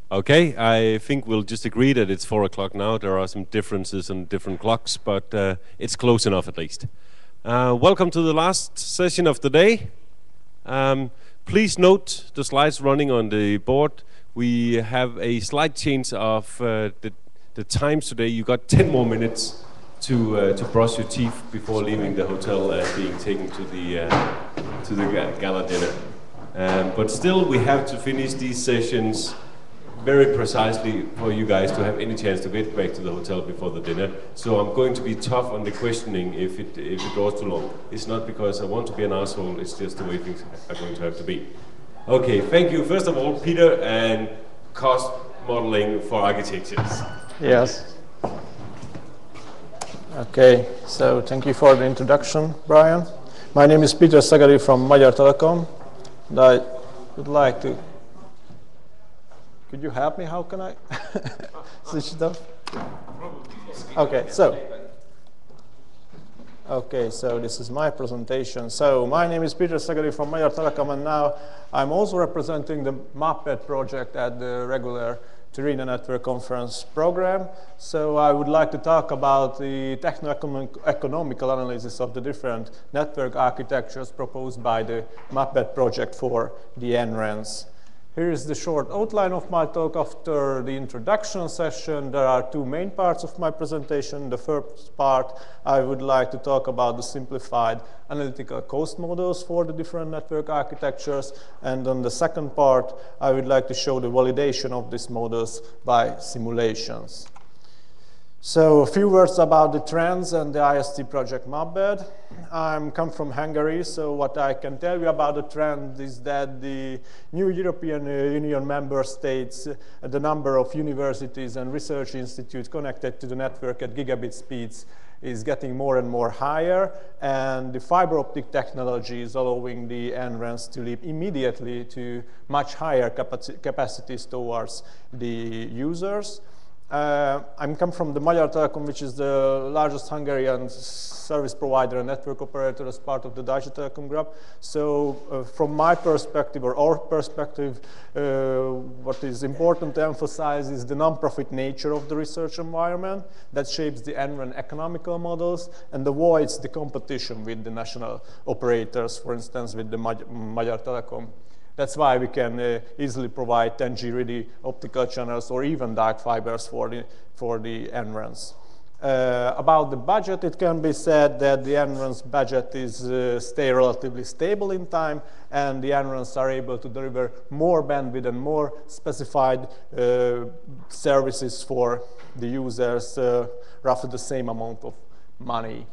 Okay, I think we'll just agree that it's 4 o'clock now. There are some differences on different clocks, but it's close enough at least. Welcome to the last session of the day. Please note the slides running on the board. We have a slight change of the times today. You got 10 more minutes to brush your teeth before leaving the hotel and being taken to the gala dinner. But still, we have to finish these sessions very precisely for you guys to have any chance to get back to the hotel before the dinner. So I'm going to be tough on the questioning if it goes too long. It's not because I want to be an asshole, it's just the way things are going to have to be. Okay, thank you. First of all, Peter, and cost modeling for architectures. Yes. Okay, so thank you for the introduction, Brian. My name is Peter Segarra from Magyar Telekom, and I would like to... Could you help me? How can I switch it off? Okay, so this is my presentation. So my name is Peter Segarra from Magyar Telekom, and now I'm also representing the MAPED project at the regular Terena Network Conference program. So I would like to talk about the techno-economical analysis of the different network architectures proposed by the MAPED project for the NRANs. Here is the short outline of my talk. After the introduction session, there are two main parts of my presentation. The first part, I would like to talk about the simplified analytical cost models for the different network architectures. And on the second part, I would like to show the validation of these models by simulations. So a few words about the trends and the IST project MAPED. I come from Hungary, so what I can tell you about the trend is that the new European Union member states, the number of universities and research institutes connected to the network at gigabit speeds is getting more and more higher, and the fiber optic technology is allowing the NRANs to leap immediately to much higher capacities towards the users. I come from the Magyar Telekom, which is the largest Hungarian service provider and network operator as part of the Deutsche Telekom group. So from my perspective, or our perspective, what is important to emphasize is the non-profit nature of the research environment that shapes the NRAN economical models and avoids the competition with the national operators, for instance, with the Magyar Telekom. That's why we can easily provide 10G ready optical channels or even dark fibers for the NRANs. About the budget, it can be said that the NRANs budget stay relatively stable in time, and the NRANs are able to deliver more bandwidth and more specified services for the users, roughly the same amount of money.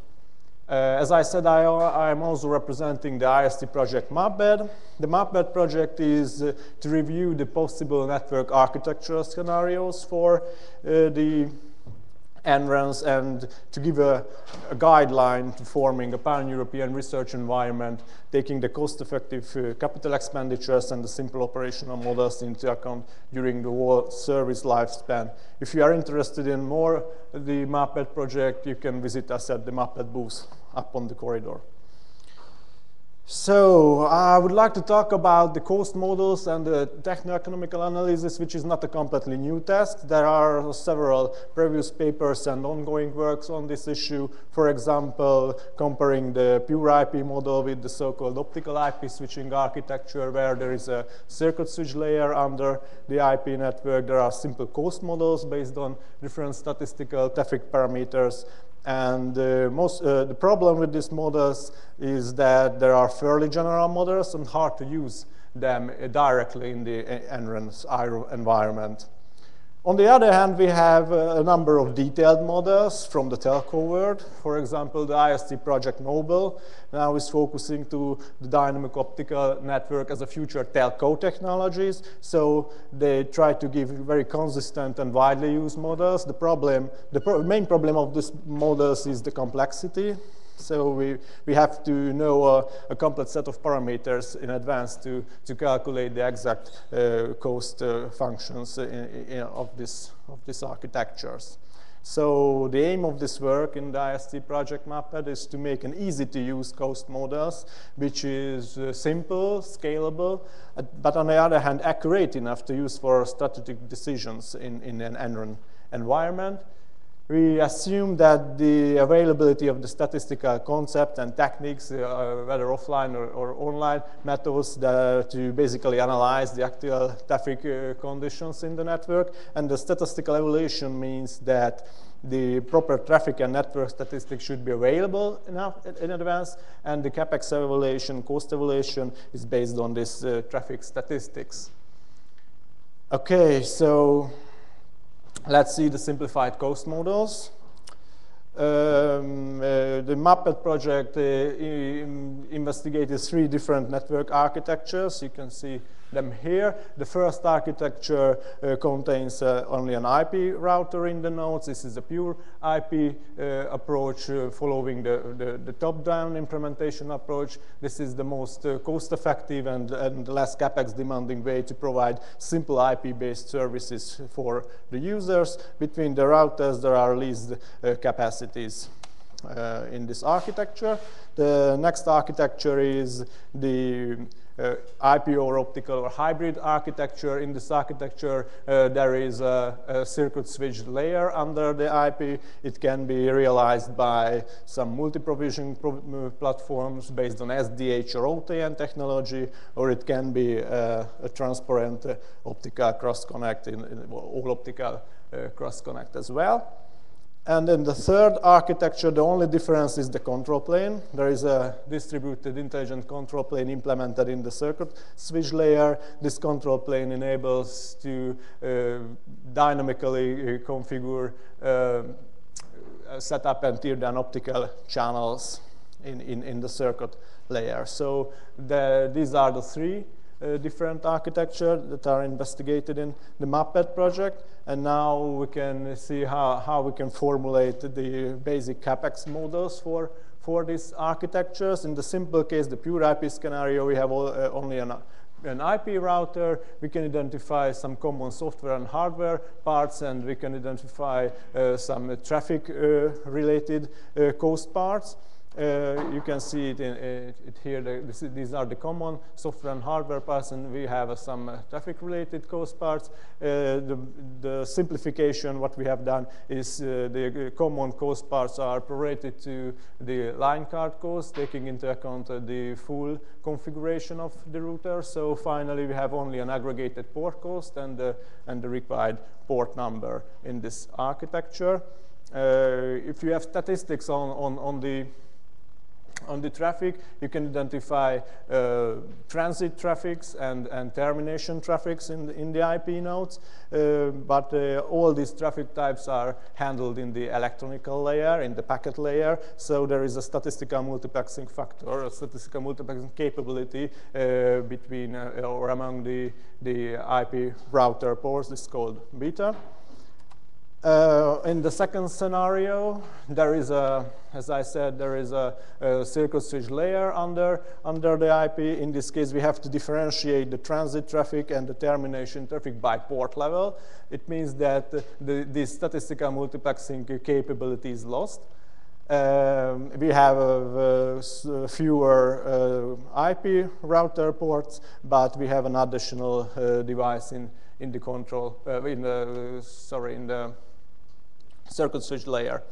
As I said, I am also representing the IST project MAPED. The MAPED project is to review the possible network architectural scenarios for the NRANs and to give a guideline to forming a pan-European research environment, taking the cost-effective capital expenditures and the simple operational models into account during the whole service lifespan. If you are interested in more the MAPED project, you can visit us at the MAPED booth up on the corridor. So I would like to talk about the cost models and the techno-economical analysis, which is not a completely new task. There are several previous papers and ongoing works on this issue. For example, comparing the pure IP model with the so-called optical IP switching architecture, where there is a circuit switch layer under the IP network. There are simple cost models based on different statistical Tefik parameters. And the problem with these models is that there are fairly general models and hard to use them directly in the NRAN's environment. On the other hand, we have a number of detailed models from the telco world. For example, the IST project Noble now is focusing to the dynamic optical network as a future telco technologies. So they try to give very consistent and widely used models. The main problem of these models is the complexity. So we have to know a complex set of parameters in advance to calculate the exact cost functions of these architectures. So the aim of this work in the IST project Mapped is to make an easy-to-use coast models, which is simple, scalable, but on the other hand, accurate enough to use for strategic decisions in an environment. We assume that the availability of the statistical concept and techniques, whether offline or online methods to basically analyze the actual traffic conditions in the network. And the statistical evaluation means that the proper traffic and network statistics should be available in advance, and the CapEx evaluation, cost evaluation is based on this traffic statistics. Okay, so let's see the simplified coast models. The Mapped project investigated 3 different network architectures. You can see them here. The first architecture contains only an IP router in the nodes. This is a pure IP approach following the top-down implementation approach. This is the most cost-effective and less CapEx demanding way to provide simple IP-based services for the users. Between the routers, there are leased capacities in this architecture. The next architecture is the IP over optical or hybrid architecture. In this architecture, there is a circuit switch layer under the IP. It can be realized by some multi-provision platforms based on SDH or OTN technology, or it can be a transparent optical cross-connect, all optical cross-connect as well. And in the third architecture, the only difference is the control plane. There is a distributed intelligent control plane implemented in the circuit switch layer. This control plane enables to dynamically configure, set up and tear down optical channels in the circuit layer. So these are the 3 different architectures that are investigated in the Mapped project. And now we can see how we can formulate the basic CapEx models for these architectures. In the simple case, the pure IP scenario, we have only an IP router. We can identify some common software and hardware parts, and we can identify some traffic-related cost parts. You can see it here. These are the common software and hardware parts, and we have some traffic-related cost parts. The simplification, what we have done is the common cost parts are prorated to the line card cost, taking into account the full configuration of the router. So finally, we have only an aggregated port cost and the required port number in this architecture. If you have statistics on the traffic, you can identify transit traffics and termination traffics in the IP nodes. But all these traffic types are handled in the electronical layer, in the packet layer. So there is a statistical multiplexing factor, a statistical multiplexing capability between or among the IP router ports. This is called beta. In the second scenario, there is as I said, there is a circuit switch layer under the IP. In this case, we have to differentiate the transit traffic and the termination traffic by port level. It means that the statistical multiplexing capability is lost. We have fewer IP router ports, but we have an additional device in the control in the circuit switch layer.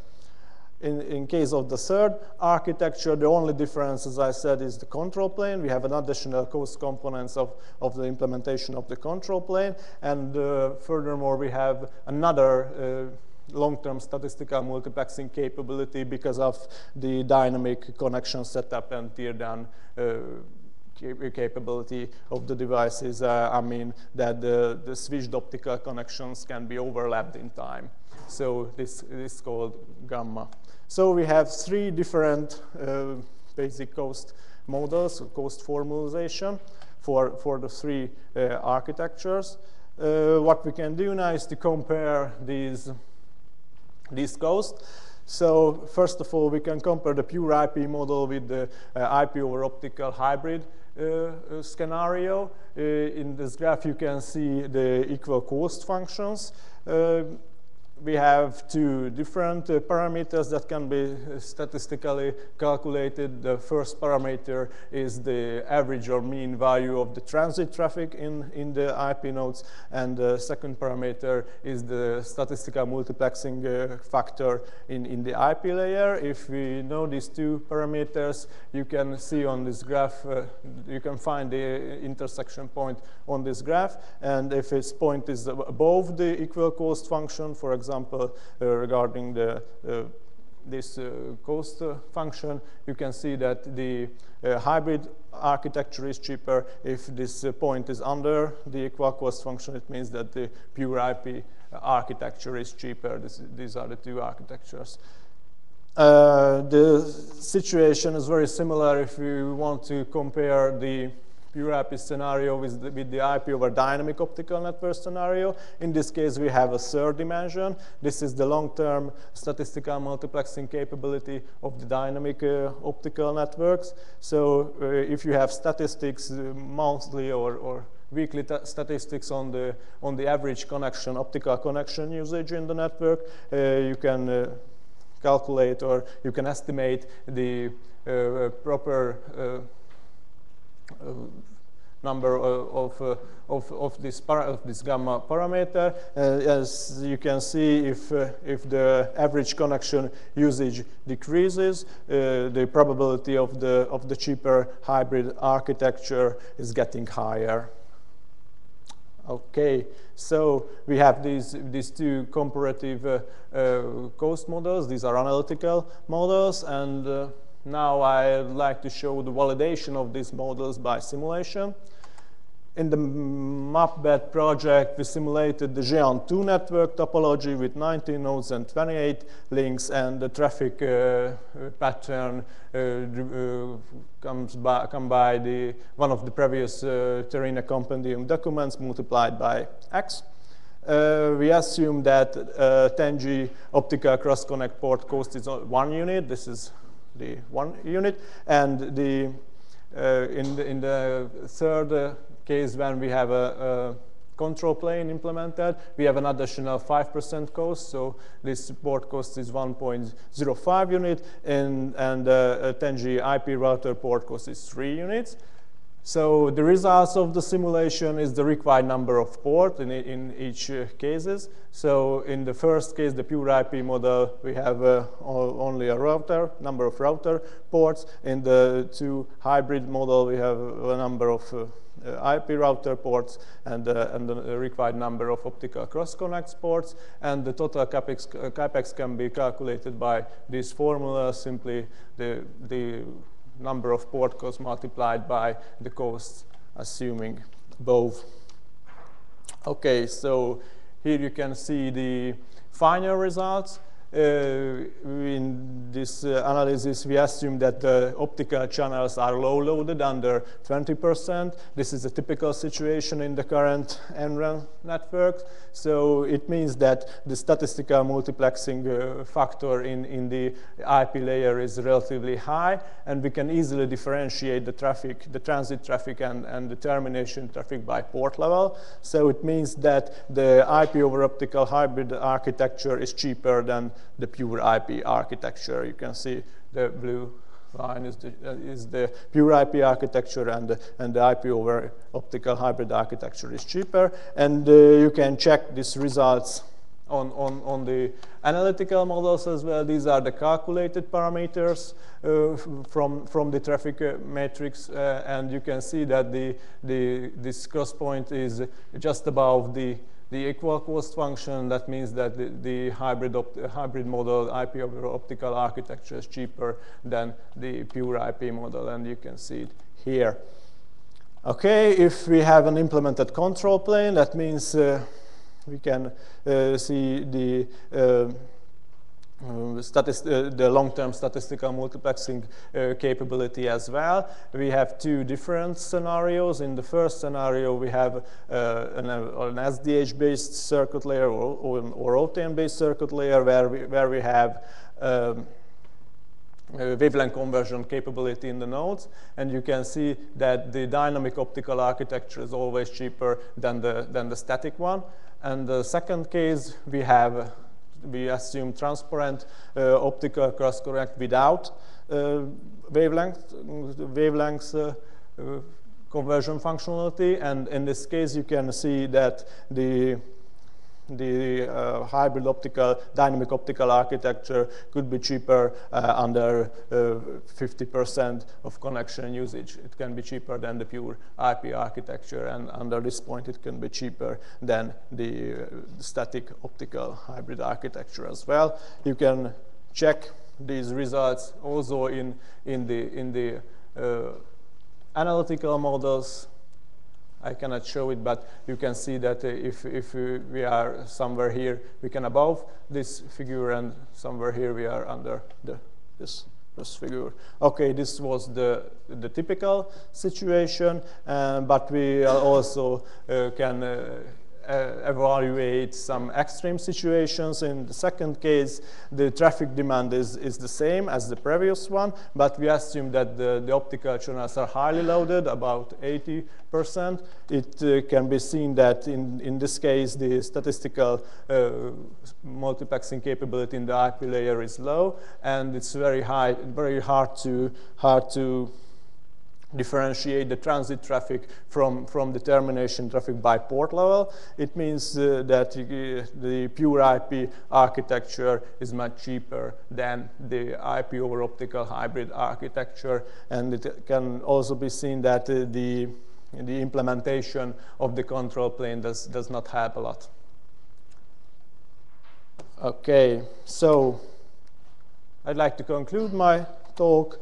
In case of the third architecture, the only difference, as I said, is the control plane. We have an additional cost components of the implementation of the control plane, and furthermore, we have another long-term statistical multiplexing capability because of the dynamic connection setup and tear down capability of the devices. I mean that the switched optical connections can be overlapped in time. So this is called gamma. So we have 3 different basic cost models, cost formalization for the 3 architectures. What we can do now is to compare these costs. So first of all, we can compare the pure IP model with the IP over optical hybrid scenario. In this graph, you can see the equal cost functions. we have two different parameters that can be statistically calculated. The first parameter is the average or mean value of the transit traffic in the IP nodes, and the second parameter is the statistical multiplexing factor in the IP layer. If we know these two parameters, you can see on this graph, you can find the intersection point on this graph, and if its point is above the equal cost function, for example, regarding this cost function, you can see that the hybrid architecture is cheaper. If this point is under the equal cost function, it means that the pure IP architecture is cheaper. These are the two architectures. The situation is very similar if you want to compare the pure IP scenario with the IP over dynamic optical network scenario. In this case, we have a third dimension. This is the long-term statistical multiplexing capability of the dynamic optical networks. So if you have statistics, monthly or weekly statistics on the average connection, optical connection usage in the network, you can calculate or you can estimate the proper number of this gamma parameter. As you can see, if the average connection usage decreases, the probability of the cheaper hybrid architecture is getting higher. Okay, so we have these two comparative cost models. These are analytical models, and now I'd like to show the validation of these models by simulation. In the MapBed project, we simulated the GEAN2 network topology with 19 nodes and 28 links, and the traffic pattern come by one of the previous Terina compendium documents multiplied by X. We assume that 10G optical cross-connect port cost is 1 unit. This is the 1 unit, and in the third case, when we have a control plane implemented, we have an additional 5% cost. So this port cost is 1.05 unit, and a 10G IP router port cost is 3 units. So the results of the simulation is the required number of ports in each cases. So in the first case, the pure IP model, we have only a number of router ports. In the two hybrid model, we have a number of IP router ports and the required number of optical cross-connect ports. And the total capex can be calculated by this formula, simply the number of port costs multiplied by the costs, assuming both. Okay, so here you can see the final results. In this analysis, we assume that the optical channels are low-loaded under 20%. This is a typical situation in the current NRAN network. So it means that the statistical multiplexing factor in the IP layer is relatively high, and we can easily differentiate the traffic, the transit traffic and the termination traffic by port level. So it means that the IP over optical hybrid architecture is cheaper than the pure IP architecture. You can see the blue line is the pure IP architecture, and the IP over optical hybrid architecture is cheaper. And you can check these results on the analytical models as well. These are the calculated parameters from the traffic matrix, and you can see that this cross point is just above the equal cost function. That means that the hybrid model IP over optical architecture is cheaper than the pure IP model, and you can see it here. Okay, if we have an implemented control plane, that means we can see the long-term statistical multiplexing capability as well. We have two different scenarios. In the first scenario, we have an SDH-based circuit layer or OTN-based circuit layer where we have wavelength conversion capability in the nodes, and you can see that the dynamic optical architecture is always cheaper than the static one. And the second case, we have we assume transparent optical cross-connect without wavelength conversion functionality, and in this case you can see that the hybrid dynamic optical architecture could be cheaper under 50% of connection usage. It can be cheaper than the pure IP architecture, and under this point it can be cheaper than the static optical hybrid architecture as well. You can check these results also in the analytical models. I cannot show it, but you can see that if we are somewhere here, we can above this figure, and somewhere here we are under this figure. Okay, this was the typical situation, but we also can evaluate some extreme situations. In the second case, the traffic demand is the same as the previous one, but we assume that the optical channels are highly loaded, about 80%. It can be seen that in this case, the statistical multiplexing capability in the IP layer is low, and it's very hard to differentiate the transit traffic from the termination traffic by port level. It means that the pure IP architecture is much cheaper than the IP over optical hybrid architecture, and it can also be seen that the implementation of the control plane does not help a lot. Okay, so I'd like to conclude my talk.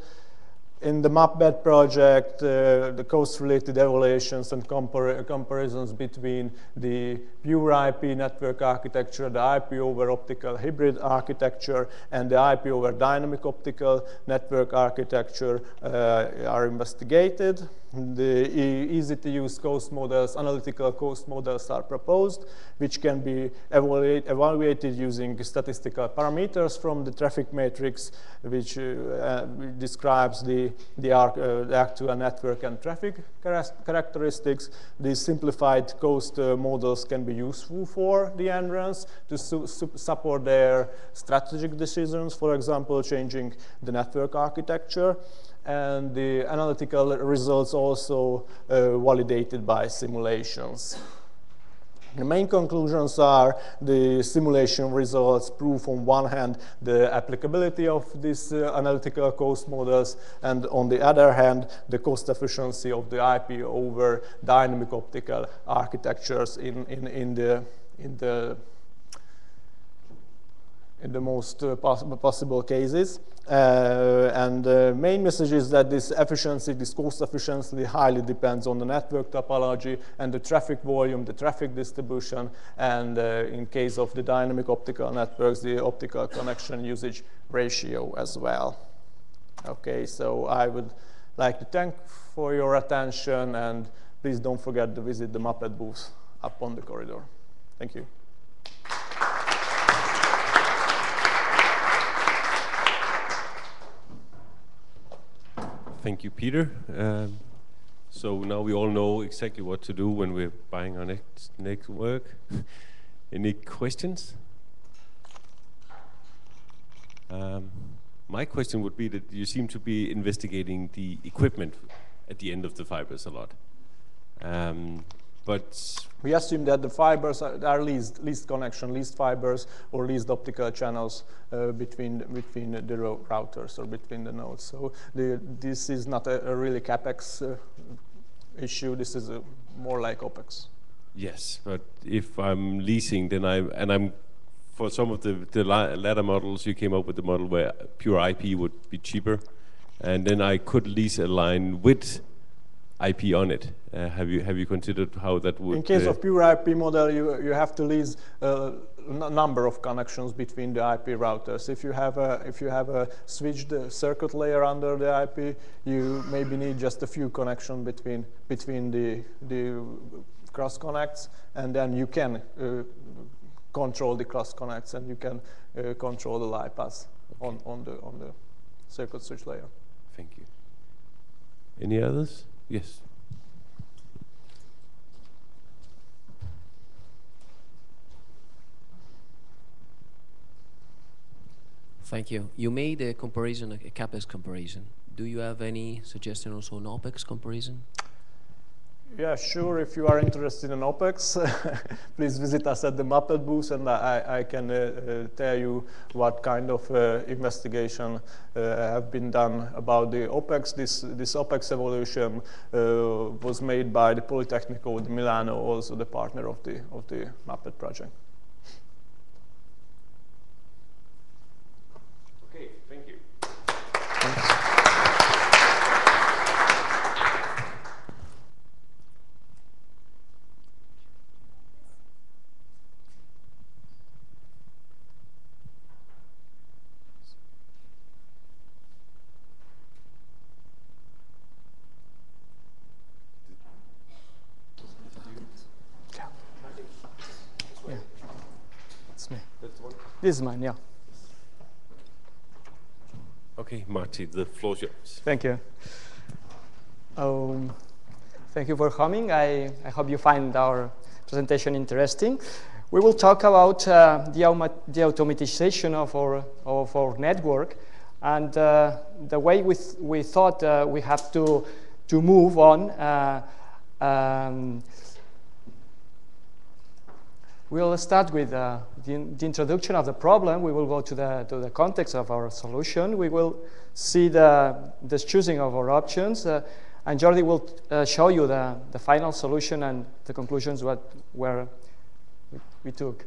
In the MapBed project, the cost-related evaluations and comparisons between the pure IP network architecture, the IP over optical hybrid architecture, and the IP over dynamic optical network architecture are investigated. The easy-to-use cost models, analytical cost models are proposed, which can be evaluated using statistical parameters from the traffic matrix, which describes the actual network and traffic characteristics. These simplified cost models can be useful for the entrants to support their strategic decisions, for example, changing the network architecture. And the analytical results also validated by simulations. The main conclusions are the simulation results prove on one hand the applicability of these analytical cost models, and on the other hand the cost efficiency of the IP over dynamic optical architectures in the most possible cases. And the main message is that this cost efficiency highly depends on the network topology and the traffic volume, the traffic distribution, and in case of the dynamic optical networks, the optical connection usage ratio as well. Okay, so I would like to thank for your attention, and please don't forget to visit the MapBed booth up on the corridor. Thank you. Thank you, Peter. So now we all know exactly what to do when we're buying our next work. Any questions? My question would be that you seem to be investigating the equipment at the end of the fibers a lot. But we assume that the fibers are leased connection, leased fibers, or leased optical channels between the routers or between the nodes. So this is not a really CapEx issue. This is more like OpEx. Yes, but if I'm leasing, then I'm for some of the latter models, you came up with the model where pure IP would be cheaper, and then I could lease a line with IP on it. Have you considered how that would? In case of pure IP model, you have to lease a number of connections between the IP routers. If you have a switched circuit layer under the IP, you maybe need just a few connections between the cross connects, and then you can control the cross connects, and you can control the line paths on the circuit switch layer. Thank you. Any others? Yes. Thank you. You made a comparison, a CapEx comparison. Do you have any suggestion also on OpEx comparison? Yeah, sure. If you are interested in OpEx, please visit us at the Muppet booth, and I can tell you what kind of investigation have been done about the OpEx. This OpEx evolution was made by the Politecnico di Milano, also the partner of the Muppet project. Okay, thank you. Thanks. This is mine, yeah. Okay, Marty, the floor is yours. Thank you. Thank you for coming. I hope you find our presentation interesting. We will talk about the automatization of our network, and the way we thought we have to move on. We'll start with the introduction of the problem. We will go to the context of our solution. We will see the choosing of our options, and Jordi will show you the final solution and the conclusions where we took.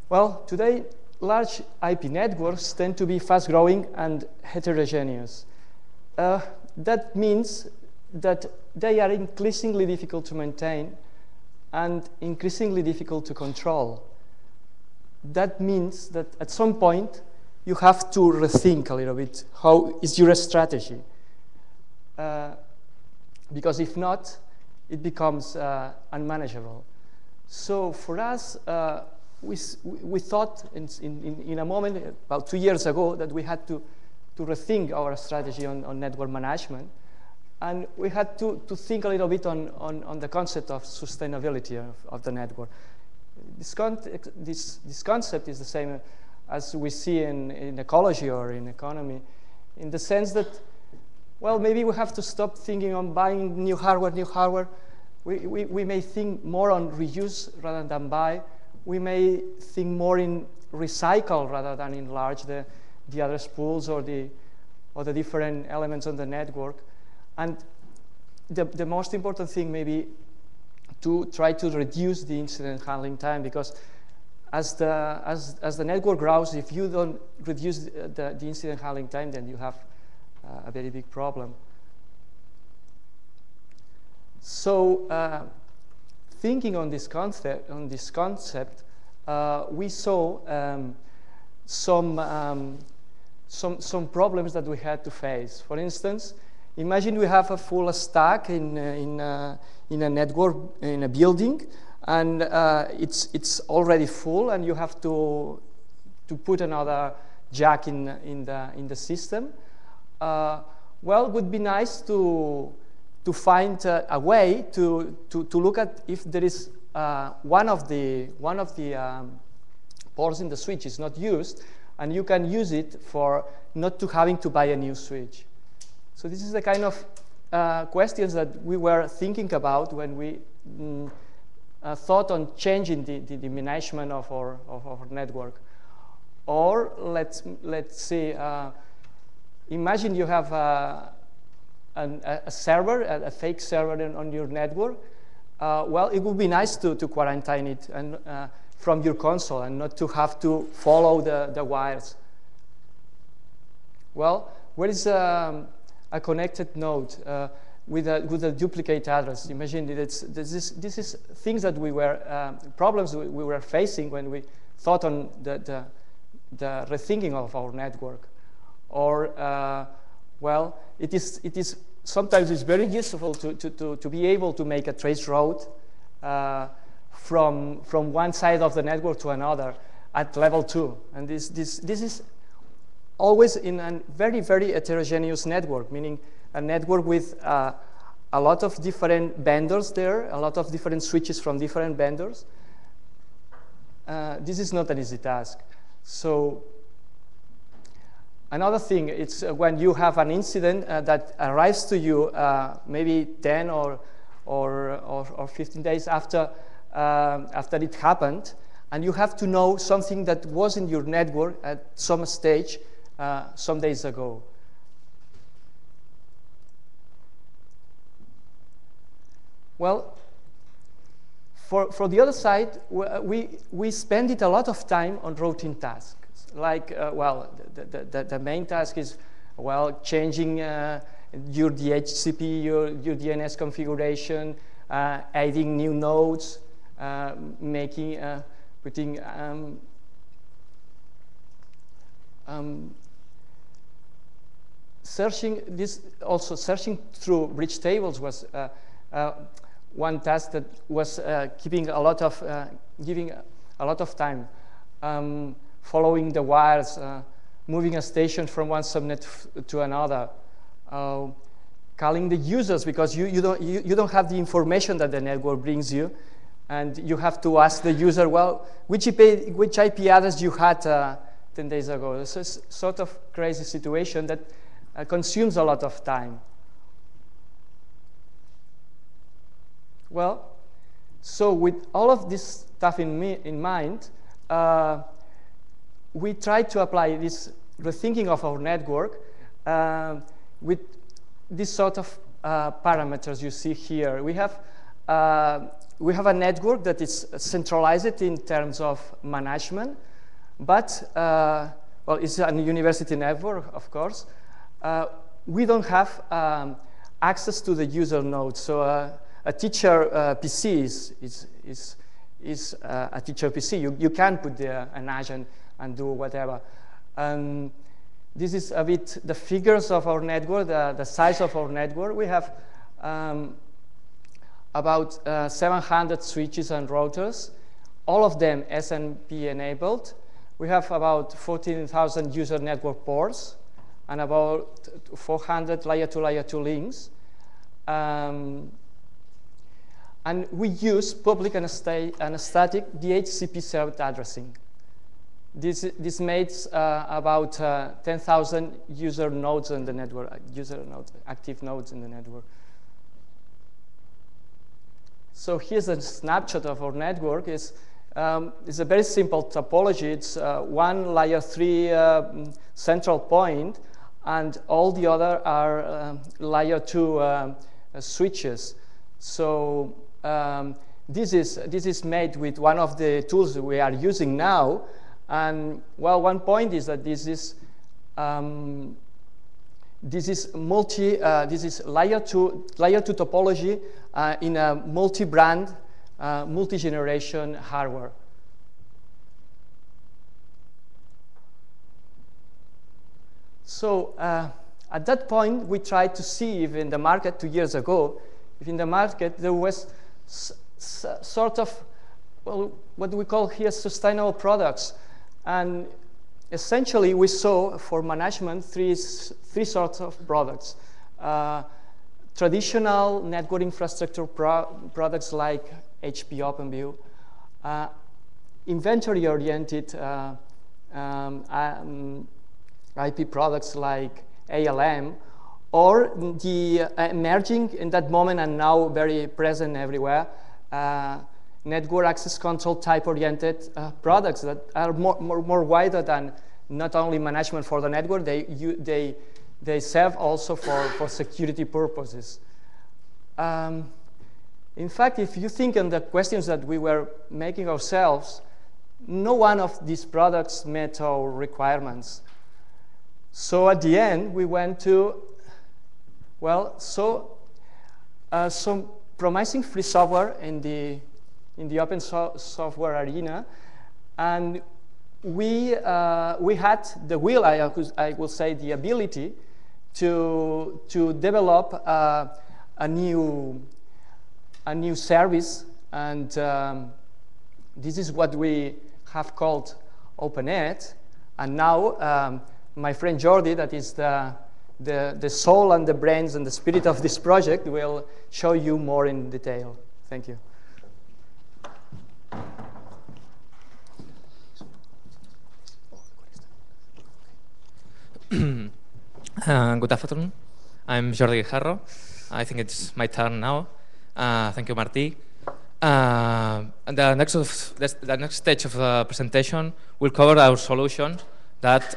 Well, today, large IP networks tend to be fast-growing and heterogeneous. That means that they are increasingly difficult to maintain and increasingly difficult to control. That means that at some point, you have to rethink a little bit how is your strategy. Because if not, it becomes unmanageable. So for us, we thought in a moment, about 2 years ago, that we had to rethink our strategy on network management. And we had to think a little bit on the concept of sustainability of the network. This concept is the same as we see in ecology or in economy, in the sense that, well, maybe we have to stop thinking on buying new hardware. We may think more on reuse rather than buy. We may think more in recycle rather than enlarge the other spools or the different elements on the network. And the most important thing may be to try to reduce the incident handling time, because as the network grows, if you don't reduce the incident handling time, then you have a very big problem. So thinking on this concept, we saw some problems that we had to face. For instance, imagine we have a full stack in a network, in a building, and it's already full, and you have to put another jack in the system. Well, it would be nice to find a way to look at if there is one of the ports in the switch is not used, and you can use it for not to having to buy a new switch. So this is the kind of questions that we were thinking about when we thought on changing the management of our network. Or let's see, imagine you have a server, a fake server on your network. Well, it would be nice to quarantine it and from your console and not to have to follow the wires. Well, where is a connected node with a duplicate address? Imagine this is things that we were problems we were facing when we thought on the rethinking of our network. Or well, it is sometimes it's very useful to be able to make a trace route from one side of the network to another at level 2, and this is always in a very, very heterogeneous network, meaning a network with a lot of different vendors there, a lot of different switches from different vendors. This is not an easy task. So Another thing, it's when you have an incident that arrives to you maybe 10 or 15 days after it happened, and you have to know something that was in your network at some stage some days ago. Well, for the other side, we spend it a lot of time on routine tasks. Like, well, the main task is, well, changing your DHCP, your DNS configuration, adding new nodes, putting searching through bridge tables was one task that was giving a lot of time. Following the wires, moving a station from one subnet to another, calling the users because you don't have the information that the network brings you, and you have to ask the user, well, which IP address you had 10 days ago. This is sort of crazy situation that consumes a lot of time. Well, so with all of this stuff in mind, we try to apply this rethinking of our network with this sort of parameters you see here. We have a network that is centralized in terms of management, but well, it's a university network, of course. We don't have access to the user node, so a teacher PC is a teacher PC. You can put there an agent and do whatever. This is a bit the figures of our network, the size of our network. We have about 700 switches and routers, all of them SNP enabled. We have about 14,000 user network ports and about 400 layer 2 links. And we use public and static DHCP served addressing. This makes about 10,000 user nodes in the network, active nodes in the network. So here's a snapshot of our network. It's a very simple topology. It's one layer 3 central point, and all the other are layer 2 switches. So this is made with one of the tools we are using now. And well, one point is that this is layer 2 topology in a multi-brand, multi-generation hardware. So at that point, we tried to see if in the market 2 years ago, if in the market there was sort of, well, what we call here sustainable products. And essentially, we saw for management three sorts of products. Traditional network infrastructure products like HP OpenView, inventory-oriented IP products like ALM, or the emerging in that moment and now very present everywhere, network access control type-oriented products that are more wider than not only management for the network, they serve also for security purposes. In fact, if you think on the questions that we were making ourselves, no one of these products met our requirements. So at the end, we went to, well, some promising free software in the open software arena, and we had the will, I will say, the ability to develop a new service, and this is what we have called OpenEd. And now my friend Jordi, that is the soul and the brains and the spirit of this project, will show you more in detail. Thank you. Good afternoon. I'm Jordi Guijarro. I think it's my turn now. Thank you, Martí. And the next stage of the presentation will cover our solutions that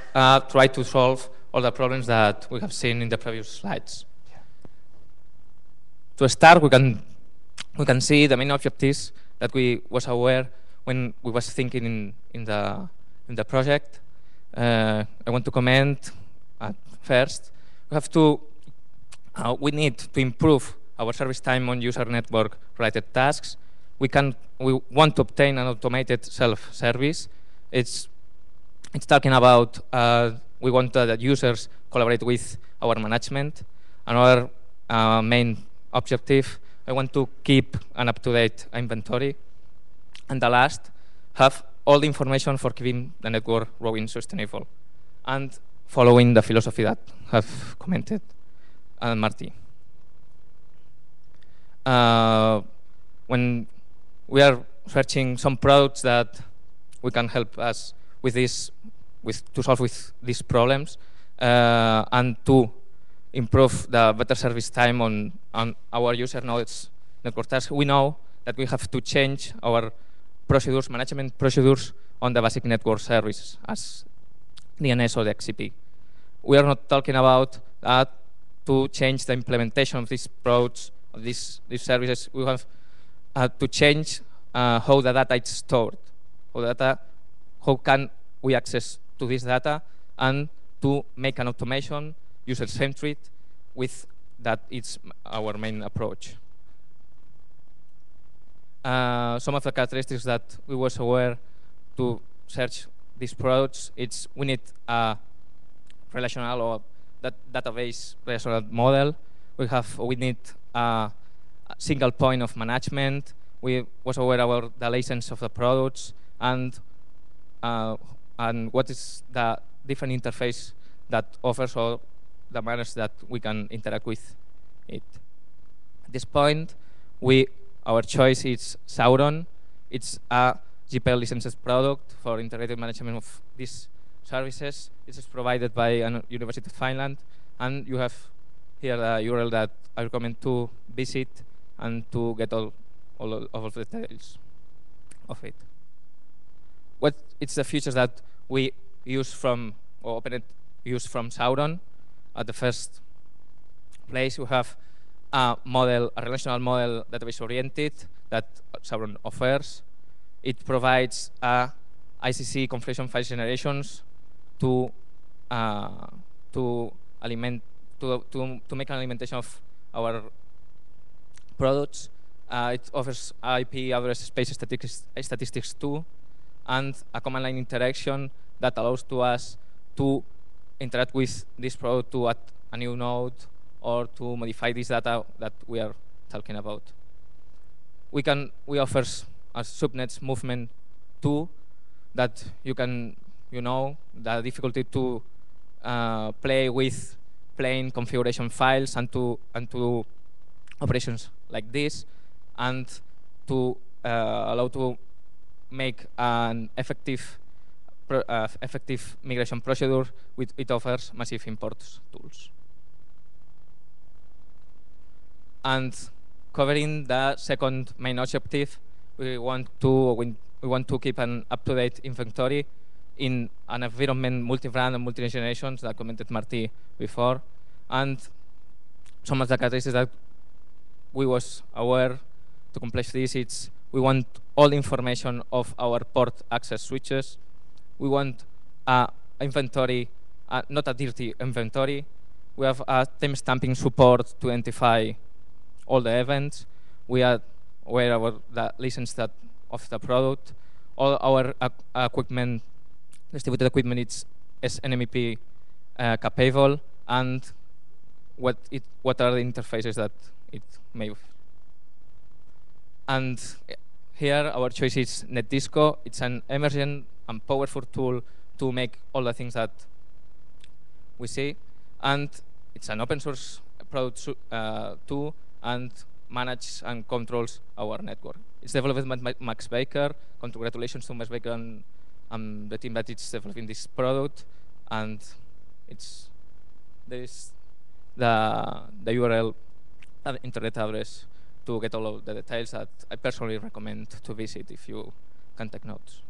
try to solve all the problems that we have seen in the previous slides. To start, we can see the main objectives that we was aware when we was thinking in the project. I want to comment at first. We need to improve our service time on user network related tasks. We want to obtain an automated self-service. It's talking about we want that users collaborate with our management. Another main objective, I want to keep an up-to-date inventory. And the last, have all the information for keeping the network growing sustainable and following the philosophy that have commented Martí. When we are searching some products that we can help us with this, to solve with these problems and to improve the better service time on our user nodes network tasks, we know that we have to change our procedures, management procedures on the basic network services as DNS or the XCP. We are not talking about that to change the implementation of these products, of these services. We have to change how the data is stored, how can we access to this data, and to make an automation user-centric with that. It's our main approach. Some of the characteristics that we was aware to search these products, we need a relational or database relational model. We need a single point of management. We was aware about the license of the products and what is the different interface that offers or the manners that we can interact with it. At this point, our choice is Sauron. It's a GPL licensed product for integrated management of these services. It is provided by a University of Finland, and you have here the URL that I recommend to visit and to get all of the details of it. What it's the features that we use from or use from Sauron. At the first place, we have a relational model database oriented that Sauron offers. It provides ICC configuration file generations to make an alimentation of our products. It offers IP address space statistics too, and a command line interaction that allows to us to interact with this product to add a new node or to modify this data that we are talking about. We offer a subnets movement too, that the difficulty to play with plain configuration files and to operations like this, and to allow to make an effective migration procedure. It offers massive imports tools. And covering the second main objective, we want to keep an up-to-date inventory in an environment multi-brand and multi-generations that commented Martí before. And some of the characteristics that we was aware to accomplish this, we want all information of our port access switches. We want inventory, not a dirty inventory. We have a timestamping support to identify all the events. We are aware of the license of the product. All our equipment, distributed equipment, is NMEP capable, and what are the interfaces that it may. And here our choice is NetDisco. It's an emergent and powerful tool to make all the things that we see, and it's an open source product too, and manages and controls our network. It's developed by Max Baker. Congratulations to Max Baker and the team that is developing this product, and it's there is the URL internet address to get all of the details that I personally recommend to visit if you can take notes.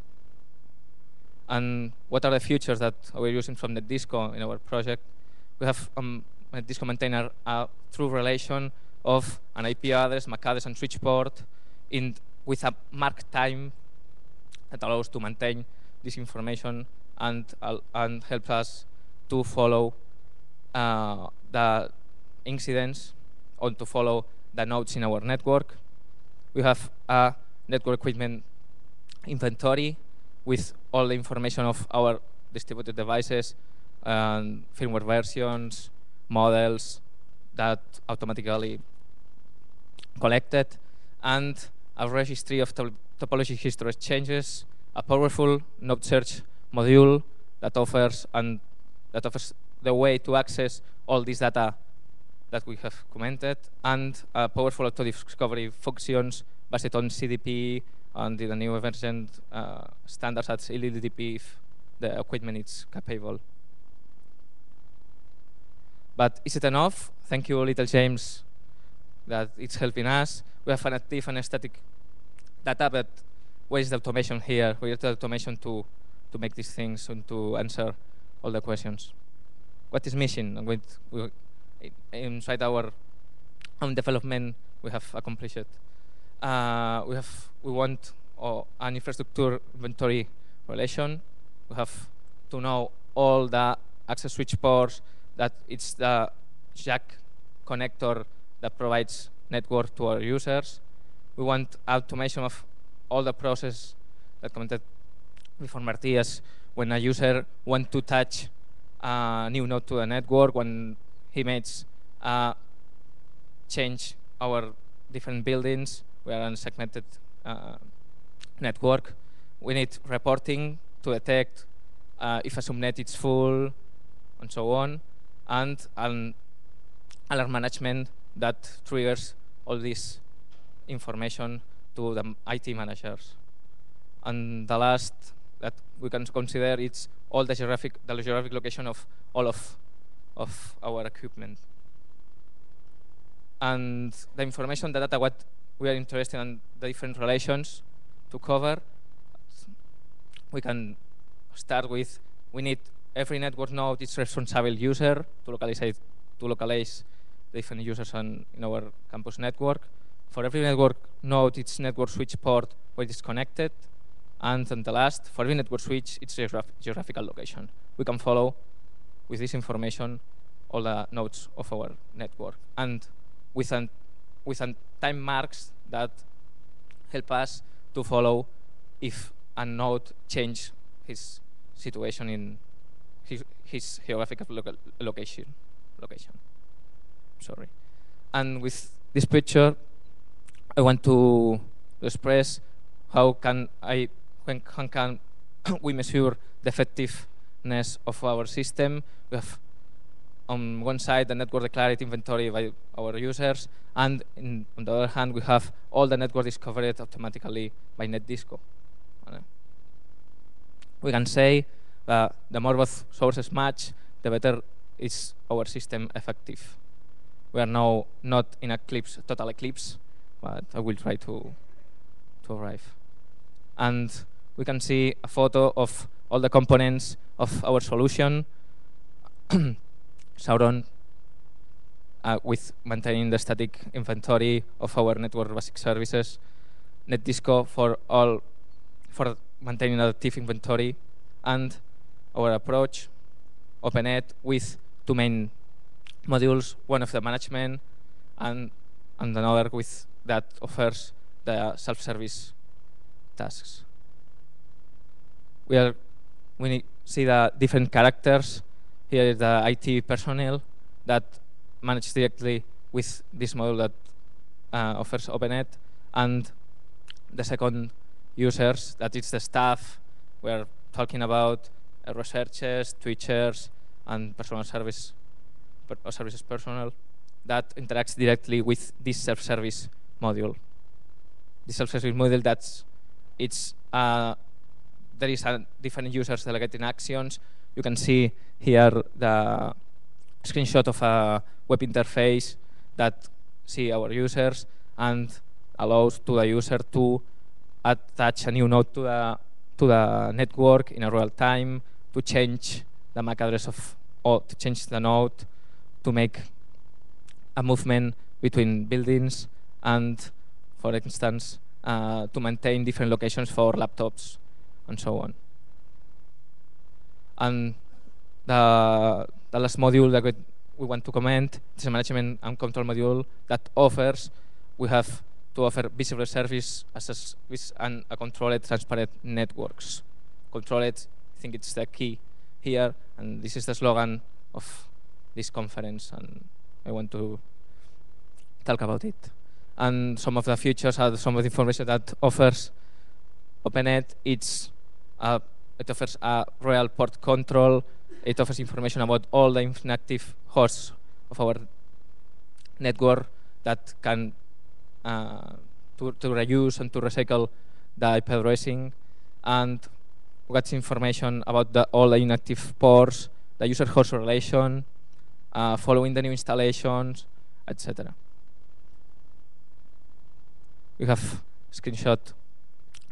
And what are the features that we're using from NetDisco in our project? We have NetDisco maintainer a true relation of an IP address, MAC address, and switch port with a mark time that allows to maintain this information and helps us to follow the incidents or to follow the nodes in our network. We have a network equipment inventory with all the information of our distributed devices and firmware versions, models that automatically collected, and a registry of topology history changes, a powerful node search module that offers the way to access all this data that we have commented, and powerful auto-discovery functions based on CDP and the new emergent standards at LDDP if the equipment is capable. But is it enough? Thank you, Little James, that it's helping us. We have an active and static data, but where is the automation here? Where is the automation to make these things and to answer all the questions? What is missing? Inside our own development, we have accomplished it. We want an infrastructure inventory relation. We have to know all the access switch ports, that it's the jack connector that provides network to our users. We want automation of all the process that commented before Martias. When a user wants to touch a new node to the network, when he makes change our different buildings, we are on a segmented network. We need reporting to detect if a subnet is full, and so on, and an alert management that triggers all this information to the IT managers. And the last that we can consider is all the geographic location of all of our equipment. And the information, the data, what we are interested in, the different relations to cover, we can start with, we need every network node its responsible user to localize different users in our campus network. For every network node, its network switch port where it is connected. And on the last, for every network switch, its geographical location. We can follow with this information all the nodes of our network. And with time marks that help us to follow if a node change his situation in his geographical location. Sorry. And with this picture, I want to express how can we measure the effectiveness of our system. We have on one side the network declared inventory by our users, and on the other hand we have all the network discovered automatically by NetDisco. We can say that the more both sources match, the better is our system effective. We are now not in a total eclipse, but I will try to arrive. And we can see a photo of all the components of our solution. Sauron, with maintaining the static inventory of our network basic services. NetDisco for maintaining active inventory, and our approach, OpenNet, with two main modules, one of the management and another with that offers the self-service tasks. We see the different characters. Here is the IT personnel that manage directly with this module that offers OpenNet, and the second users, that is the staff. We're talking about researchers, teachers, and personal services personnel that interacts directly with this self-service module. The self-service module there is different users delegating actions. You can see here the screenshot of a web interface that see our users and allows to the user to attach a new node to the network in a real time, to change the MAC address or to change the node, to make a movement between buildings, and, for instance, to maintain different locations for laptops and so on. And the last module that we want to comment is a management and control module that we have to offer visible service with a controlled, transparent networks. Controlled, I think it's the key here, and this is the slogan of this conference, and I want to talk about it. And some of the features are some of the information that offers OpenNet. It offers a real port control. It offers information about all the inactive hosts of our network that can to reuse and to recycle the IP addressing. And we got information about all the inactive ports, the user host relation, following the new installations, etc. We have a screenshot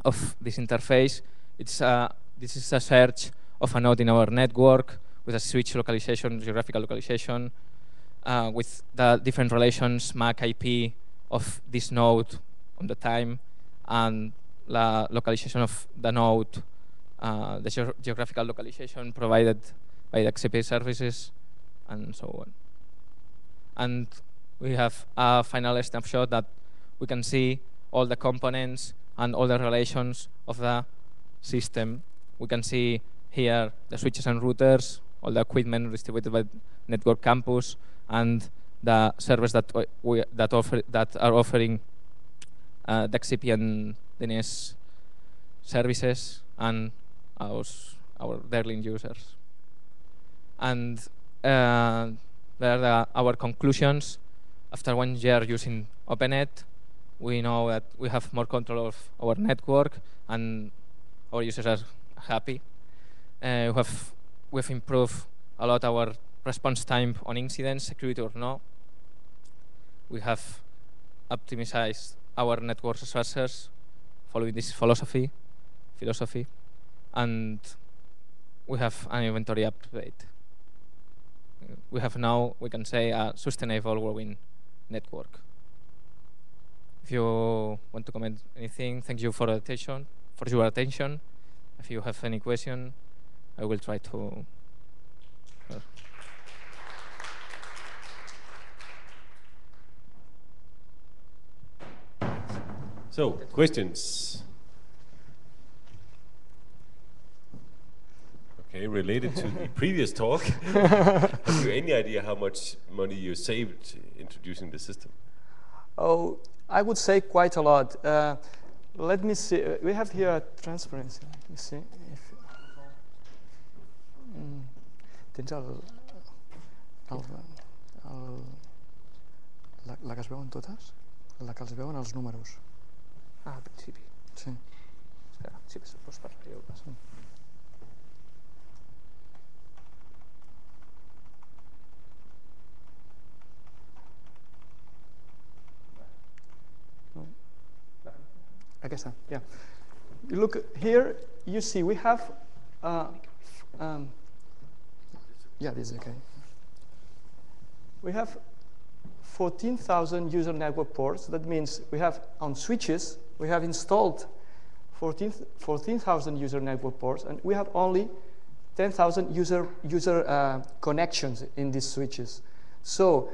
of this interface. This is a search of a node in our network with a switch localization, geographical localization, with the different relations, MAC, IP of this node on the time, and the localization of the node, the geographical localization provided by the XCP services, and so on. And we have a final snapshot that we can see all the components and all the relations of the system. We can see here the switches and routers, all the equipment distributed by network campus, and the servers that are offering the XCP and DNS services, and our Derlin users. And there are our conclusions. After 1 year using OpenNet, we know that we have more control of our network, and our users are happy. We've improved a lot our response time on incidents, security or no. We have optimized our network resources following this philosophy, and we have an inventory up-to-date. We have now, we can say, a sustainable growing network. If you want to comment anything, thank you for your attention. If you have any question, I will try to. So, questions? Okay, related to the previous talk, have you any idea how much money you saved introducing the system? Oh, I would say quite a lot. Let me see. We have here transparency. Let me see. Tens la que es veuen totes? La que els veuen els números. Ah, al principi. Sí. Espera, sí, pues per jo ho passo. Aquesta, yeah. You look here, you see we have, yeah, this is okay. We have 14,000 user network ports. That means we have on switches, we have installed 14,000 user network ports, and we have only 10,000 user connections in these switches. So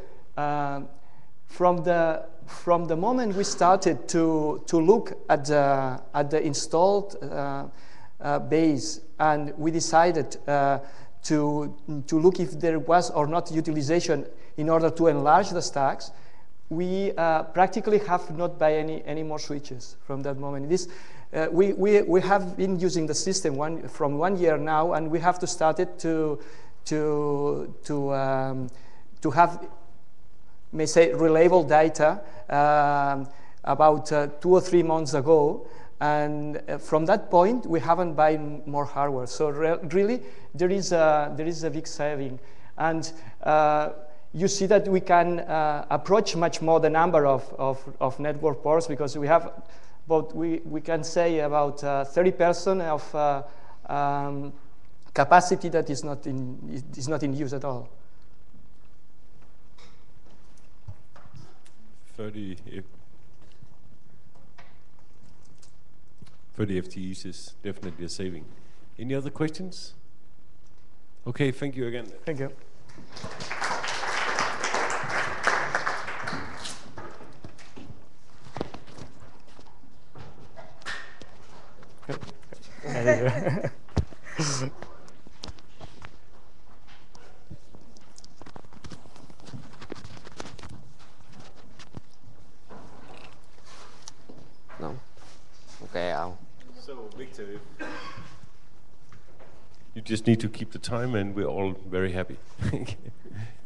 from the moment we started to look at the installed base, and we decided to look if there was or not utilization in order to enlarge the stacks, we practically have not buy any more switches from that moment. This we have been using the system from 1 year now, and we have to start it to have, may say, reliable data about 2 or 3 months ago, and from that point we haven't bought more hardware. So really there is a big saving, And you see that we can approach much more the number of network ports, because we have about, we can say about 30% of capacity that is not in use at all. 30 FTEs is definitely a saving. Any other questions? Okay, thank you again. Thank you. No. Okay, So, Victor, you just need to keep the time, and we're all very happy.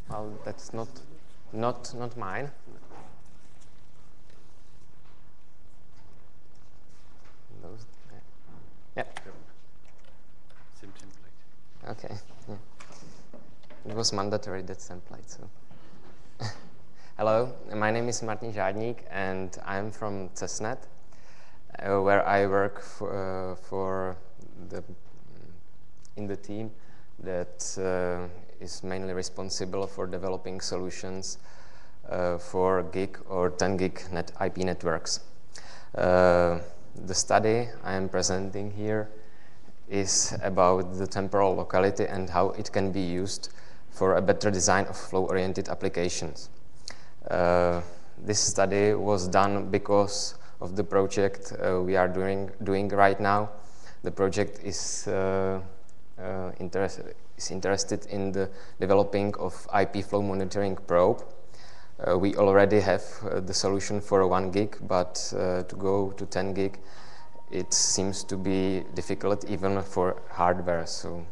well, that's not mine. Those, yeah. Same template. Okay. Yeah. It was mandatory, that template. So. Hello, my name is Martin Žádník, and I'm from CESNET, where I work in the team that is mainly responsible for developing solutions for gig or 10 gig IP networks. The study I am presenting here is about the temporal locality and how it can be used for a better design of flow-oriented applications. This study was done because of the project we are doing right now. The project is interested in the developing of IP flow monitoring probe. We already have the solution for 1 gig, but to go to 10 gig, it seems to be difficult even for hardware. So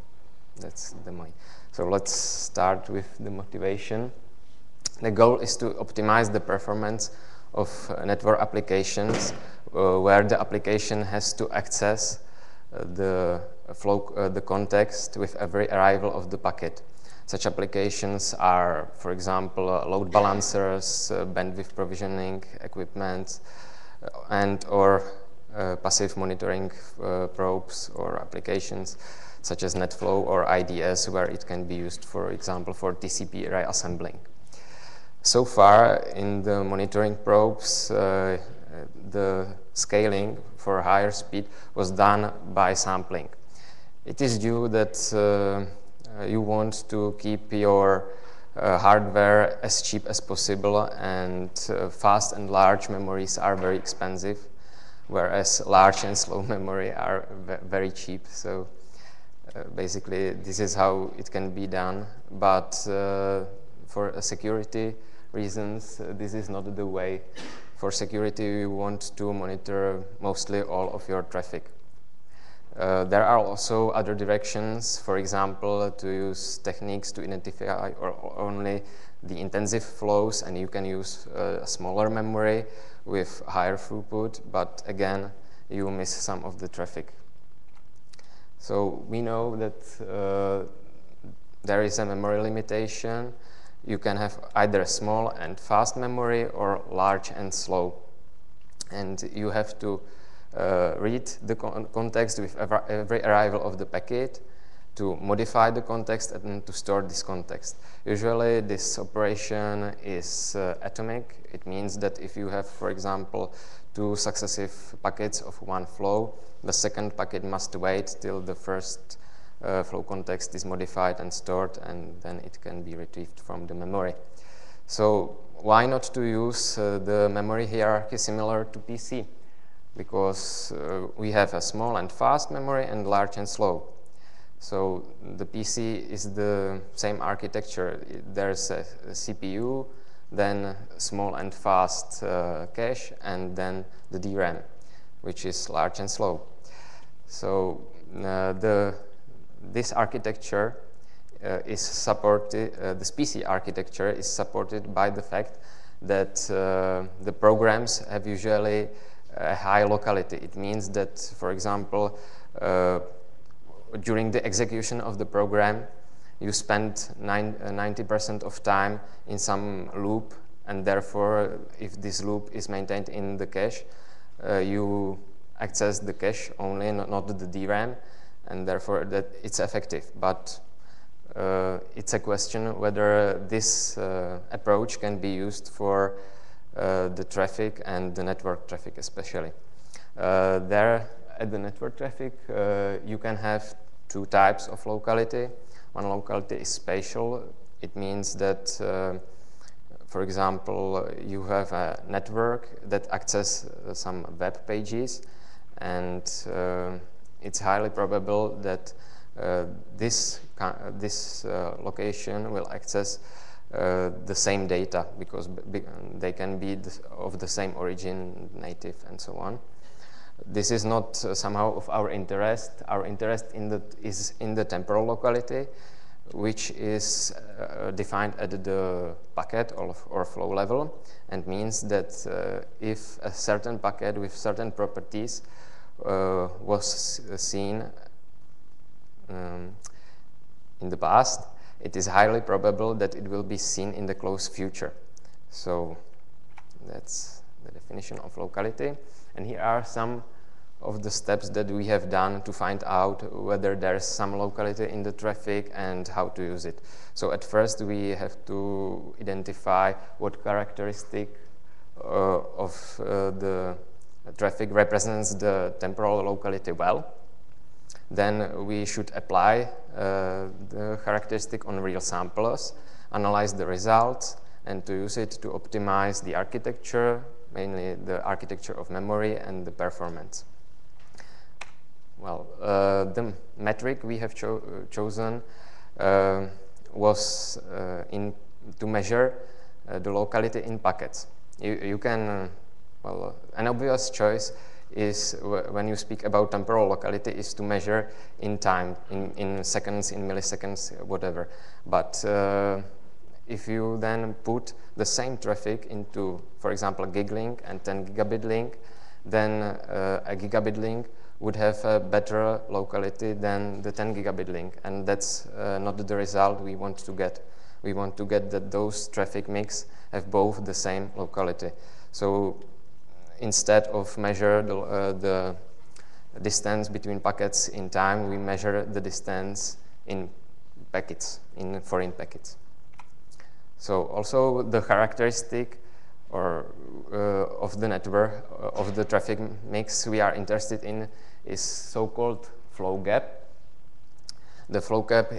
that's the point. So let's start with the motivation. The goal is to optimize the performance of network applications where the application has to access the context with every arrival of the packet. Such applications are, for example, load balancers, bandwidth provisioning equipment, and/or passive monitoring probes or applications such as NetFlow or IDS, where it can be used, for example, for TCP array assembling. So far, in the monitoring probes, the scaling for higher speed was done by sampling. It is due that you want to keep your hardware as cheap as possible, and fast and large memories are very expensive, whereas large and slow memory are very cheap. So basically, this is how it can be done. But for security reasons, this is not the way. For security, you want to monitor mostly all of your traffic. There are also other directions, for example, to use techniques to identify only the intensive flows, and you can use a smaller memory with higher throughput, but again, you miss some of the traffic. So we know that there is a memory limitation. You can have either small and fast memory or large and slow. And you have to read the context with every arrival of the packet, to modify the context and to store this context. Usually this operation is atomic. It means that if you have, for example, 2 successive packets of one flow, the second packet must wait till the first flow context is modified and stored, and then it can be retrieved from the memory. So why not to use the memory hierarchy similar to PC? Because we have a small and fast memory and large and slow. So the PC is the same architecture. There's a CPU, then small and fast cache, and then the DRAM, which is large and slow. So this architecture is supported, this PC architecture is supported by the fact that the programs have usually a high locality. It means that, for example, during the execution of the program, you spend 90% of time in some loop, and therefore, if this loop is maintained in the cache, you access the cache only, not the DRAM, and therefore that it's effective. But it's a question whether this approach can be used for the traffic and the network traffic especially. There at the network traffic, you can have two types of locality. One locality is spatial. It means that, for example, you have a network that accesses some web pages, and it's highly probable that this location will access the same data, because they can be of the same origin, native, and so on. This is not somehow of our interest. Our interest is in the temporal locality, which is defined at the packet or flow level, and means that if a certain packet with certain properties was seen in the past, it is highly probable that it will be seen in the close future. So that's the definition of locality. And here are some of the steps that we have done to find out whether there is some locality in the traffic and how to use it. So at first we have to identify what characteristic of the traffic represents the temporal locality well. Then we should apply the characteristic on real samples, analyze the results, and to use it to optimize the architecture, mainly the architecture of memory and the performance. Well, the metric we have chosen was to measure the locality in packets. You can, well, an obvious choice is when you speak about temporal locality is to measure in time, in seconds, in milliseconds, whatever. But if you then put the same traffic into, for example, gig link and 10 gigabit link, then a gigabit link would have a better locality than the 10 gigabit link, and that's not the result we want to get. We want to get that those traffic mix have both the same locality. So instead of measure the distance between packets in time, we measure the distance in packets, in foreign packets. So also the characteristic of the network, of the traffic mix we are interested in is so-called flow gap. The flow gap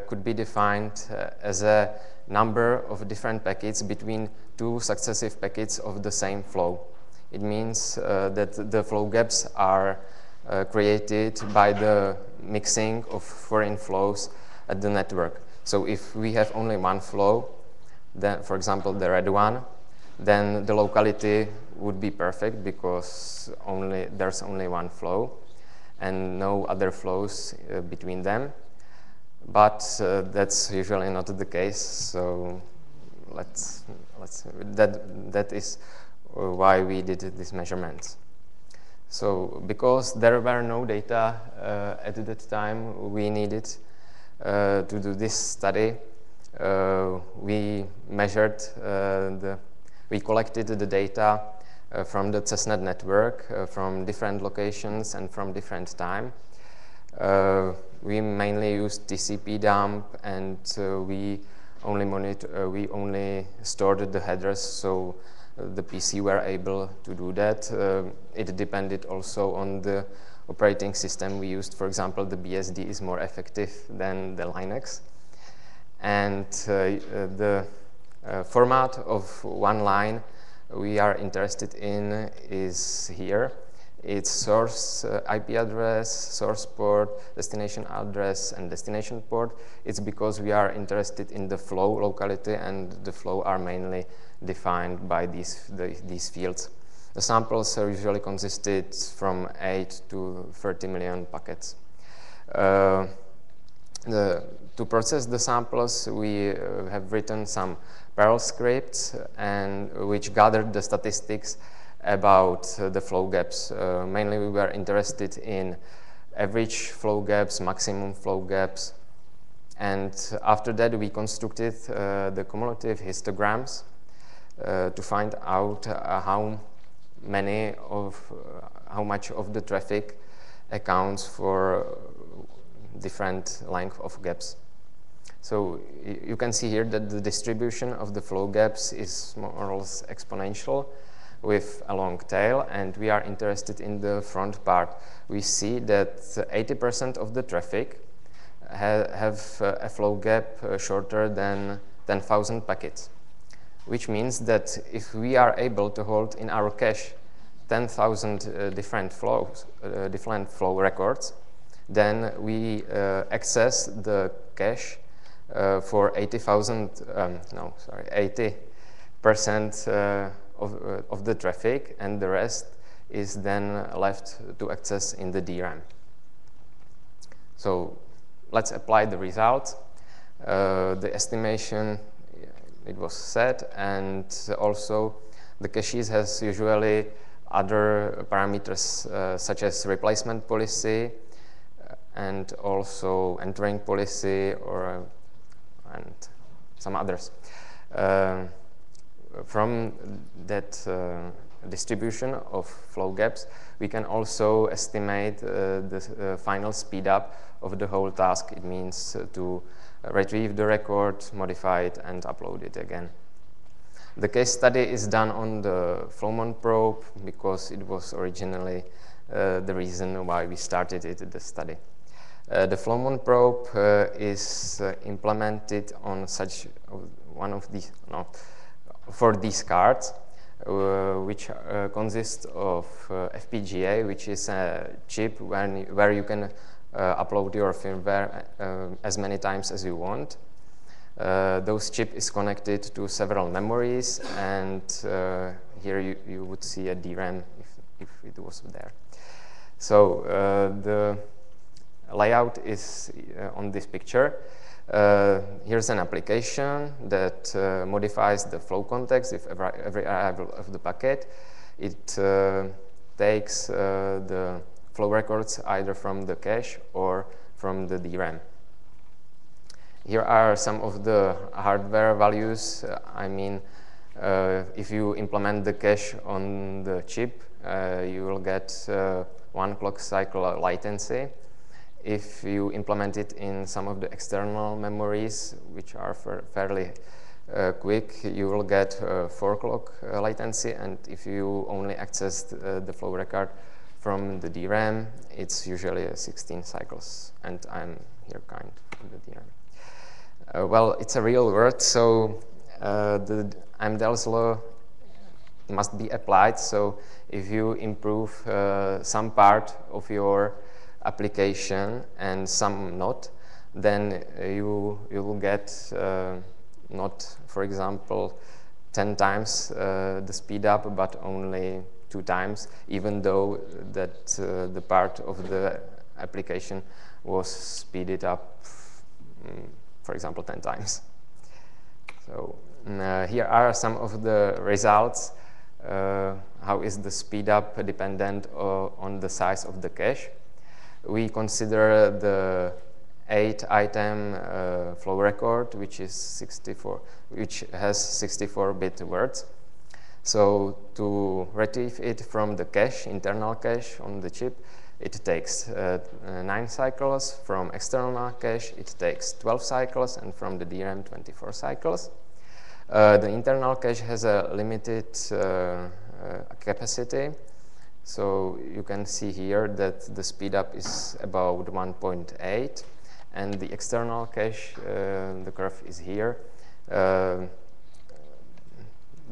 could be defined as a number of different packets between two successive packets of the same flow. It means that the flow gaps are created by the mixing of foreign flows at the network. So if we have only one flow, then, for example, the red one, then the locality would be perfect because there's only one flow and no other flows between them. But that's usually not the case. So that is why we did these measurements. So because there were no data at that time we needed to do this study, we measured we collected the data from the CESNET network from different locations and from different time. We mainly used TCP dump, and we only stored the headers, so the PC were able to do that. It depended also on the operating system we used. For example, the BSD is more effective than the Linux. And the format of one line we are interested in is here. It's source IP address, source port, destination address, and destination port. It's because we are interested in the flow locality, and the flow are mainly defined by these fields. The samples are usually consisted from 8 to 30 million packets. To process the samples, we have written some Perl scripts which gathered the statistics about the flow gaps. Mainly we were interested in average flow gaps, maximum flow gaps, And after that, we constructed the cumulative histograms to find out how much of the traffic accounts for different length of gaps. So you can see here that the distribution of the flow gaps is more or less exponential with a long tail, and we are interested in the front part. We see that 80% of the traffic have a flow gap shorter than 10,000 packets, which means that if we are able to hold in our cache 10,000 different flow records, then we access the cache for 80% of the traffic, and the rest is then left to access in the DRAM. So let's apply the results. The estimation, it was set, and also the caches has usually other parameters such as replacement policy and also entering policy and some others. From that distribution of flow gaps, we can also estimate the final speed up of the whole task. It means to retrieve the record, modify it, and upload it again. The case study is done on the Flowmon probe because it was originally the reason why we started the study. The Flowmon probe is implemented on such one of these, for these cards, which consist of FPGA, which is a chip where you can upload your firmware as many times as you want. Those chip is connected to several memories, and here you would see a DRAM if it was there. So the layout is on this picture. Here's an application that modifies the flow context with every arrival of the packet. It takes the flow records either from the cache or from the DRAM. Here are some of the hardware values. If you implement the cache on the chip, you will get 1 clock cycle latency. If you implement it in some of the external memories, which are fairly quick, you will get 4 clock latency. And if you only access the flow record from the DRAM, it's usually 16 cycles. And I'm here kind of the DRAM. Well, it's a real world, so the Amdahl's law must be applied. So if you improve some part of your application and some not, then you will get not, for example, 10 times the speed up, but only 2 times, even though that the part of the application was speeded up, for example, 10 times. So here are some of the results. How is the speed up dependent on the size of the cache? We consider the 8-item flow record, which has 64-bit words. So to retrieve it from the cache, internal cache on the chip, it takes 9 cycles. From external cache, it takes 12 cycles, and from the DRAM, 24 cycles. The internal cache has a limited capacity. So you can see here that the speed up is about 1.8, and the external cache, the curve is here. The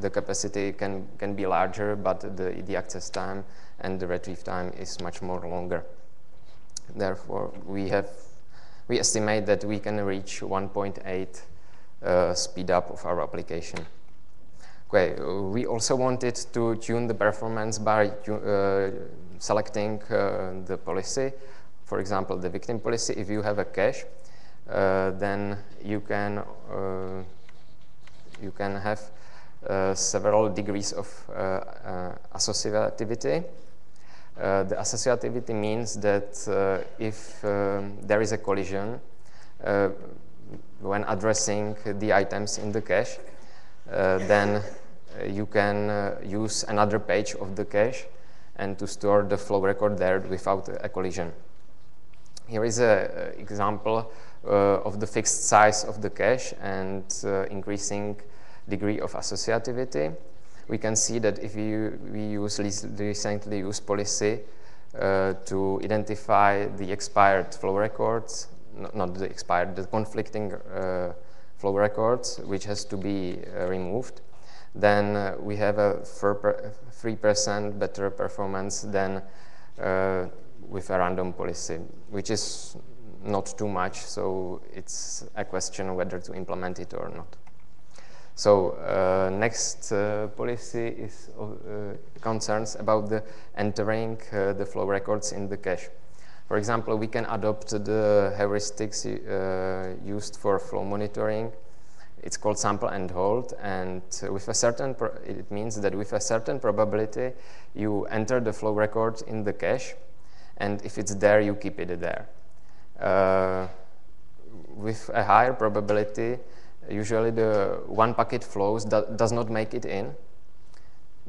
capacity can be larger, but the access time and the retrieve time is much more longer. Therefore, we estimate that we can reach 1.8 speed up of our application. Okay, we also wanted to tune the performance by selecting the policy. For example, the victim policy. If you have a cache, then you can have several degrees of associativity. The associativity means that if there is a collision when addressing the items in the cache, then you can use another page of the cache and to store the flow record there without a collision. Here is an example of the fixed size of the cache and increasing degree of associativity. We can see that if we use recently used policy to identify the expired flow records, not the expired, the conflicting flow records, which has to be removed, then we have a 3% better performance than with a random policy, which is not too much, so it's a question whether to implement it or not. So next policy is concerns about the entering the flow records in the cache. For example, we can adopt the heuristics used for flow monitoring. It's called sample and hold, and with a certain it means that with a certain probability you enter the flow record in the cache, and if it's there, you keep it there. With a higher probability, usually the one packet flows does not make it in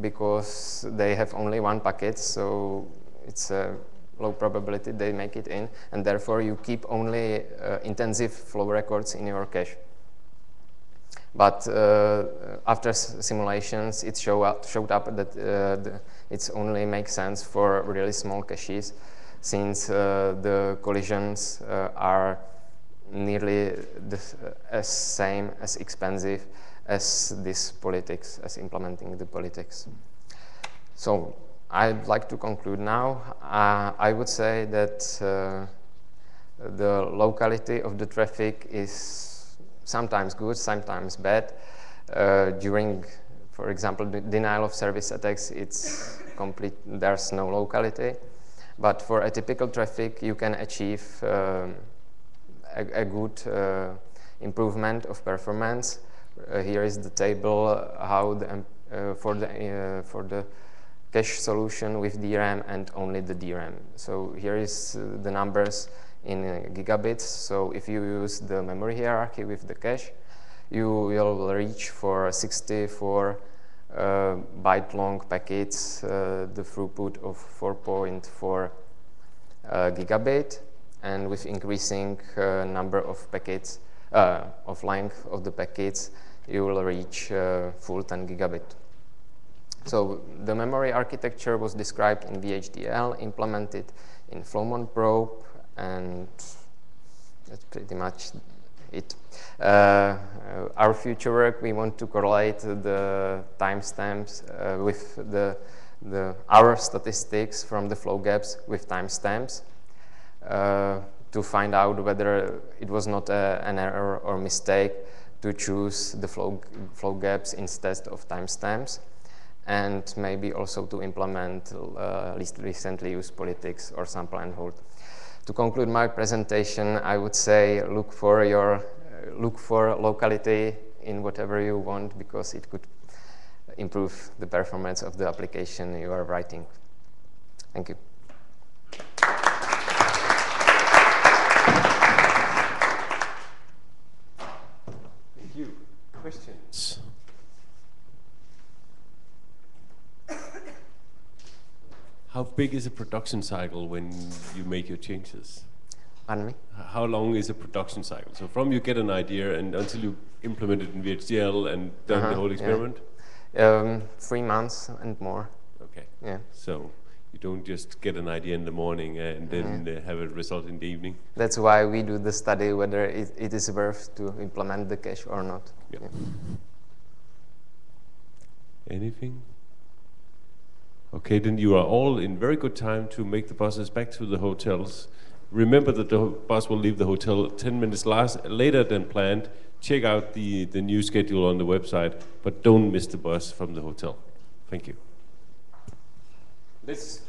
because they have only one packet, so it's a low probability they make it in, and therefore you keep only intensive flow records in your cache. But after simulations, it showed up that it only makes sense for really small caches, since the collisions are nearly as same as expensive as this politics, as implementing the politics. So I'd like to conclude now. I would say that the locality of the traffic is sometimes good, sometimes bad. During, for example, the denial of service attacks, it's complete, there's no locality. But for atypical traffic, you can achieve a good improvement of performance. Here is the table how for the cache solution with DRAM and only the DRAM. So here is the numbers in gigabits. So if you use the memory hierarchy with the cache, you will reach for 64 byte long packets the throughput of 4.4 gigabit, and with increasing number of packets of length of the packets, you will reach full 10 gigabit. So the memory architecture was described in VHDL, implemented in Flowmon probe, and that's pretty much it. Our future work, we want to correlate the timestamps with our statistics from the flow gaps with timestamps to find out whether it was not an error or mistake to choose the flow gaps instead of timestamps, and maybe also to implement least recently used politics or sample and hold. To conclude my presentation, I would say look for locality in whatever you want, because it could improve the performance of the application you are writing. Thank you. Thank you. Questions? How big is a production cycle when you make your changes? Pardon me? How long is a production cycle? So from you get an idea and until you implement it in VHDL and done the whole experiment? Yeah. 3 months and more. Okay. Yeah. So you don't just get an idea in the morning and then have a result in the evening? That's why we do the study whether it is worth to implement the cache or not. Yeah. Anything? Okay, then you are all in very good time to make the buses back to the hotels. Remember that the bus will leave the hotel 10 minutes later than planned. Check out the new schedule on the website, but don't miss the bus from the hotel. Thank you. Let's